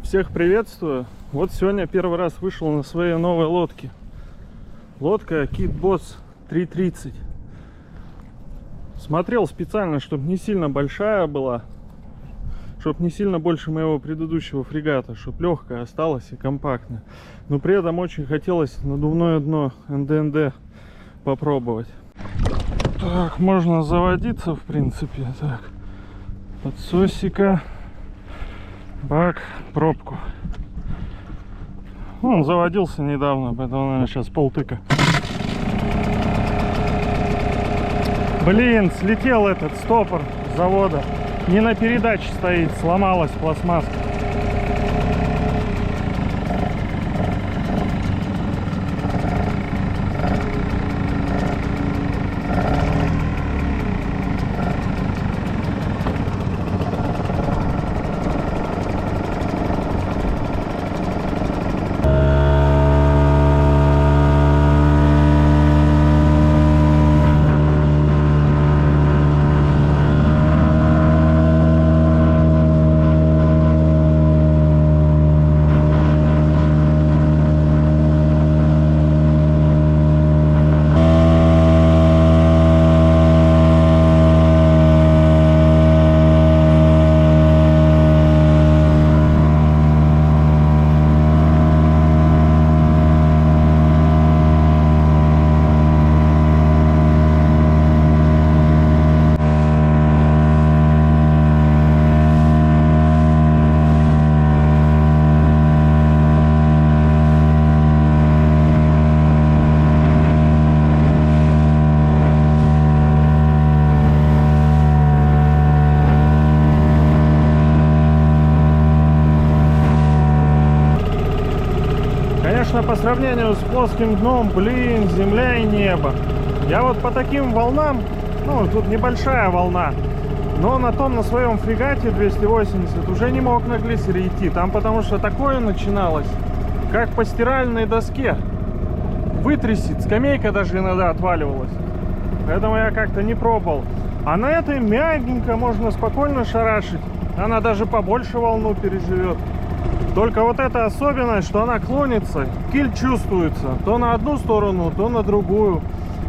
Всех приветствую. Вот сегодня первый раз вышел на своей новой лодке. Лодка Kit Boss 330. Смотрел специально, чтобы не сильно большая была, чтобы не сильно больше моего предыдущего фрегата, чтобы легкая осталась и компактная. Но при этом очень хотелось надувное дно НДНД попробовать. Так, можно заводиться в принципе. Так, подсосика, бак, пробку. Он заводился недавно, поэтому, наверное, сейчас полтыка. Блин, слетел этот стопор с завода. Не на передаче стоит, сломалась пластмасска. По сравнению с плоским дном, блин, земля и небо. Я вот по таким волнам, ну, тут небольшая волна, но на своем фрегате 280 уже не мог на глиссере идти. Там потому что такое начиналось, как по стиральной доске. Вытрясет, скамейка даже иногда отваливалась. Поэтому я как-то не пробовал. А на этой мягенько можно спокойно шарашить. Она даже побольше волну переживет. Только вот эта особенность, что она клонится, киль чувствуется то на одну сторону, то на другую.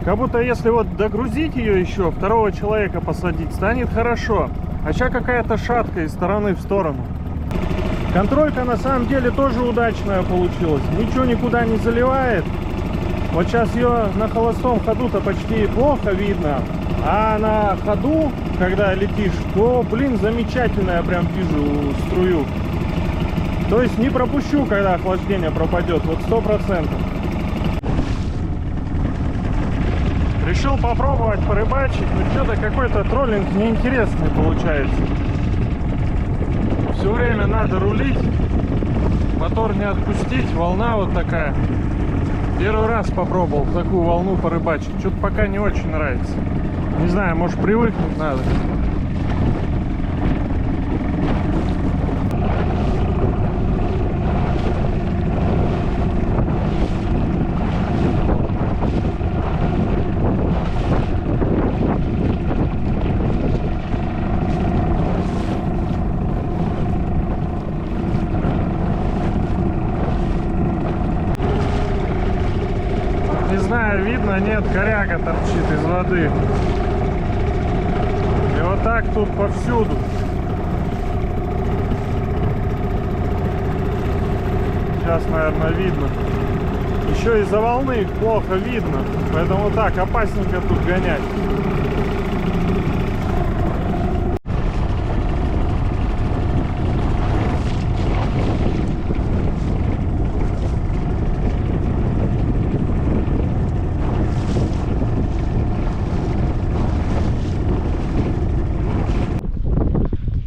Как будто если вот догрузить ее еще, второго человека посадить, станет хорошо. А сейчас какая-то шатка из стороны в сторону. Контролька на самом деле тоже удачная получилась. Ничего никуда не заливает. Вот сейчас ее на холостом ходу-то почти плохо видно. А на ходу, когда летишь, то, блин, замечательно, я прям вижу струю. То есть не пропущу, когда охлаждение пропадет, вот 100%. Решил попробовать порыбачить, но что-то какой-то троллинг неинтересный получается. Все время надо рулить, мотор не отпустить, волна вот такая. Первый раз попробовал в такую волну порыбачить, что-то пока не очень нравится. Не знаю, может привыкнуть надо. Видно, нет, коряга торчит из воды. И вот так тут повсюду. Сейчас, наверное, видно. Еще из-за волны их плохо видно. Поэтому вот так опасненько тут гонять.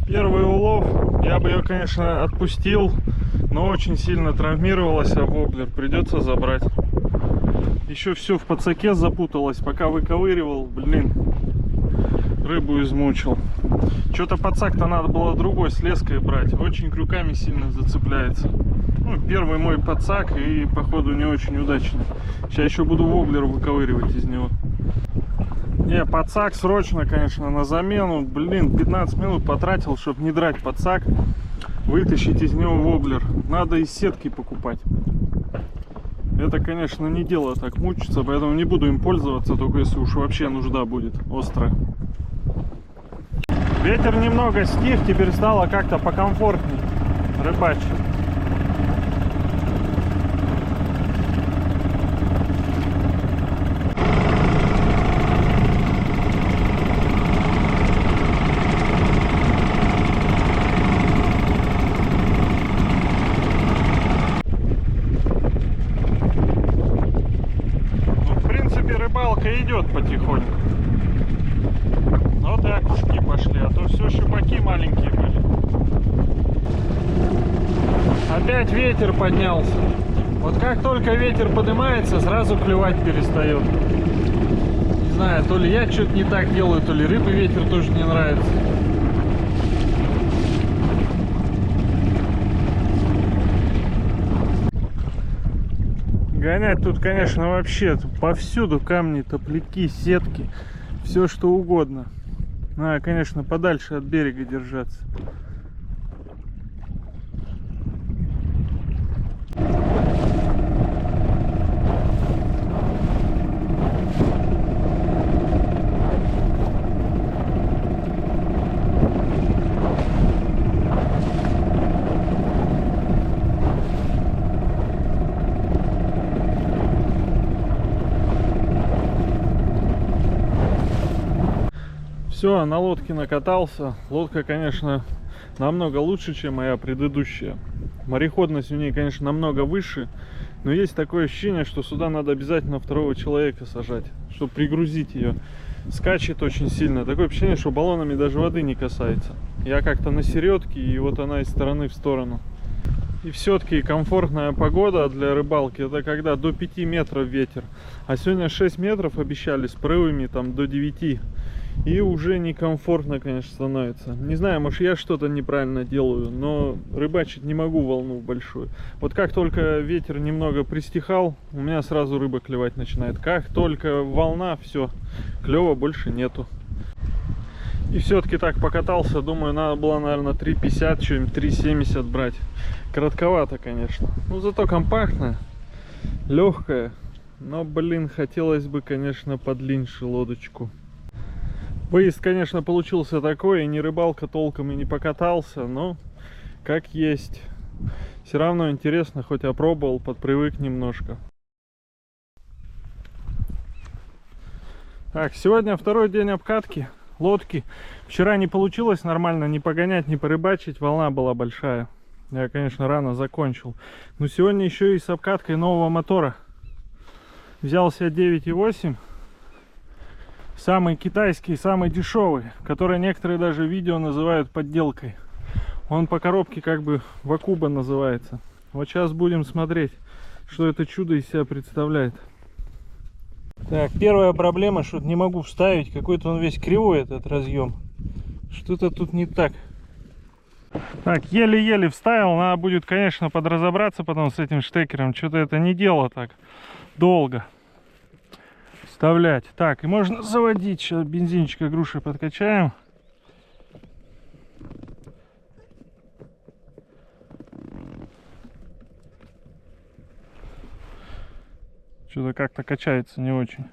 Первый улов, я бы ее, конечно, отпустил, но очень сильно травмировалась об воблер, придется забрать. Еще все в подсаке запуталось, пока выковыривал, блин, рыбу измучил. Что-то подсак-то надо было другой, с леской брать, очень крюками сильно зацепляется. Ну, первый мой подсак и, походу, не очень удачный. Сейчас еще буду воблер выковыривать из него. Не, подсак срочно, конечно, на замену. Блин, 15 минут потратил, чтобы не драть подсак. вытащить из него воблер. Надо из сетки покупать. Это, конечно, не дело так мучиться, поэтому не буду им пользоваться, только если уж вообще нужда будет острая. Ветер немного стих, теперь стало как-то покомфортней рыбачить. Идет потихоньку. Вот и окушки пошли, а то все щупаки маленькие были. Опять ветер поднялся. Вот как только ветер поднимается, сразу клевать перестает. Не знаю, то ли я что-то не так делаю, то ли рыбы ветер тоже не нравится. Гонять тут, конечно, вообще повсюду камни, топляки, сетки, все что угодно. Надо, конечно, подальше от берега держаться. Все, на лодке накатался. Лодка, конечно, намного лучше, чем моя предыдущая. Мореходность у нее, конечно, намного выше. Но есть такое ощущение, что сюда надо обязательно второго человека сажать, чтобы пригрузить ее. Скачет очень сильно. Такое ощущение, что баллонами даже воды не касается. Я как-то на середке, и вот она из стороны в сторону. И все-таки комфортная погода для рыбалки — это когда до 5 метров ветер. А сегодня 6 метров обещали с порывами там до 9. И уже некомфортно, конечно, становится. Не знаю, может, я что-то неправильно делаю, но рыбачить не могу волну большую. Вот как только ветер немного пристихал, у меня сразу рыба клевать начинает. Как только волна, все, клева больше нету. И все-таки так покатался, думаю, надо было, наверное, 3,50, что-нибудь 3,70 брать. Коротковато, конечно. Ну, зато компактная, легкая. Но, блин, хотелось бы, конечно, подлиннее лодочку. Выезд, конечно, получился такой, и не рыбалка толком и не покатался, но как есть. Все равно интересно, хоть опробовал, подпривык немножко. Так, сегодня второй день обкатки лодки. Вчера не получилось нормально ни погонять, ни порыбачить, волна была большая. Я, конечно, рано закончил. Но сегодня еще и с обкаткой нового мотора. Взял себе 9,8. Самый китайский, самый дешевый, который некоторые даже видео называют подделкой. Он по коробке как бы Вакуба называется. Вот сейчас будем смотреть, что это чудо из себя представляет. Так, первая проблема, что не могу вставить. Какой-то он весь кривой, этот разъем. Что-то тут не так. Так, еле-еле вставил. Надо будет, конечно, подразобраться потом с этим штекером. Что-то это не дело так долго вставлять. Так, и можно заводить. Сейчас бензинчика груши подкачаем. Что-то как-то качается не очень.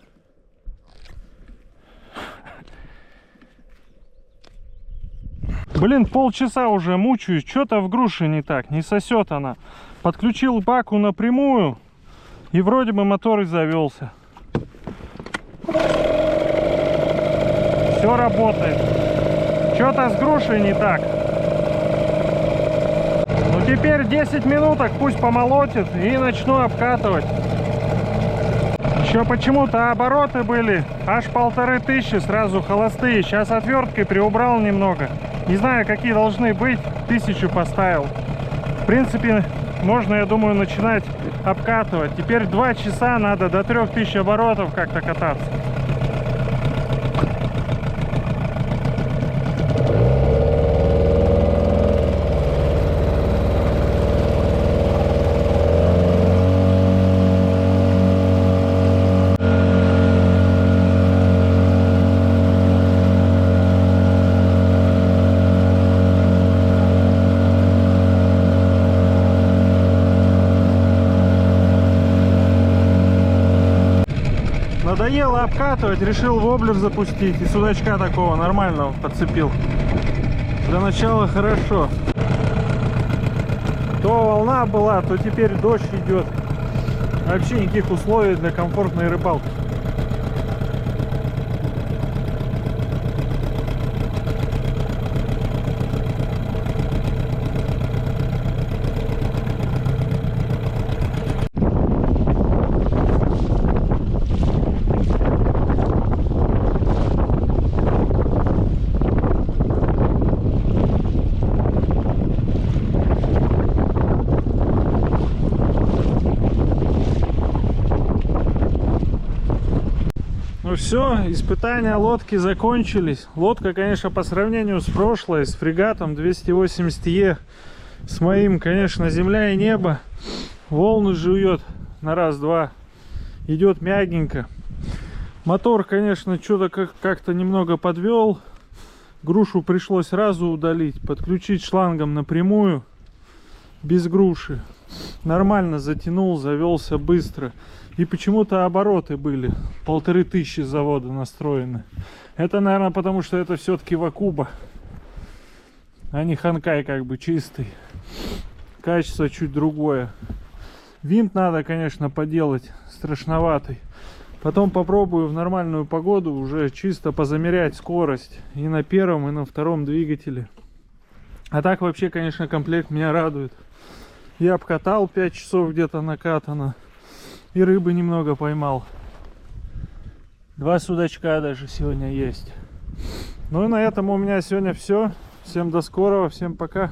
Блин, полчаса уже мучаюсь. Что-то в груше не так. Не сосет она. Подключил баку напрямую. И вроде бы мотор и завелся. Все работает. Что-то с грушей не так. Ну теперь 10 минуток пусть помолотит и начну обкатывать. Еще почему-то обороты были аж 1500, сразу холостые. Сейчас отверткой приубрал немного. Не знаю, какие должны быть. 1000 поставил. В принципе, можно, я думаю, начинать обкатывать. Теперь 2 часа надо до 3000 оборотов как-то кататься. Надоело обкатывать, решил воблер запустить. И судачка такого нормального подцепил. Для начала хорошо. То волна была, то теперь дождь идет. Вообще никаких условий для комфортной рыбалки. Ну все, испытания лодки закончились. Лодка, конечно, по сравнению с прошлой, с фрегатом 280Е, с моим, конечно, земля и небо. Волны жует на раз-два. Идет мягенько. Мотор, конечно, что-то как-то немного подвел. Грушу пришлось сразу удалить, подключить шлангом напрямую, без груши. Нормально затянул, завелся быстро. И почему-то обороты были 1500 с завода настроены. Это, наверное, потому что это все-таки Вакуба, а не Ханкай, как бы чистый. Качество чуть другое. Винт надо, конечно, поделать страшноватый. Потом попробую в нормальную погоду уже чисто позамерять скорость и на первом, и на втором двигателе. А так вообще, конечно, комплект меня радует. Я обкатал 5 часов где-то накатано. И рыбы немного поймал. 2 судачка даже сегодня есть. Ну и на этом у меня сегодня все. Всем до скорого, всем пока.